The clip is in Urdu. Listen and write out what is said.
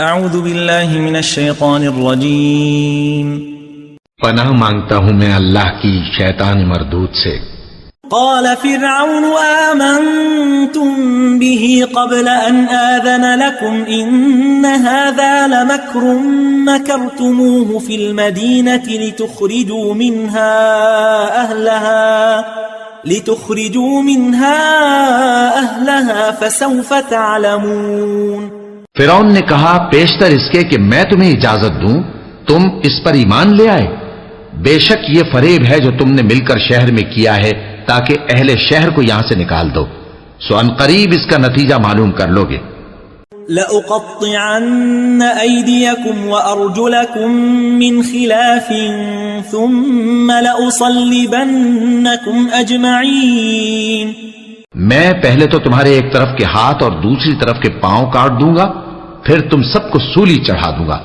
اعوذ باللہ من الشیطان الرجیم پناہ مانگتا ہوں میں اللہ کی شیطان مردود سے۔ قال فرعون آمنتم به قبل ان آذن لكم ان هذا لمكر مكرتموه في المدينة لتخرجوا منها أهلها فسوف تعلمون۔ فرعون نے کہا پیشتر اس کے کہ میں تمہیں اجازت دوں تم اس پر ایمان لے آئے، بے شک یہ فریب ہے جو تم نے مل کر شہر میں کیا ہے تاکہ اہل شہر کو یہاں سے نکال دو، سو ان قریب اس کا نتیجہ معلوم کر لو گے۔ لَأُقَطِّعَنَّ أَيْدِيَكُمْ وَأَرْجُلَكُمْ مِنْ خِلَافٍ ثُمَّ لَأُصَلِّبَنَّكُمْ أَجْمَعِينَ۔ میں پہلے تو تمہارے ایک طرف کے ہاتھ اور دوسری طرف کے پاؤں کاٹ دوں گا، پھر تم سب کو سولی چڑھا دوں گا۔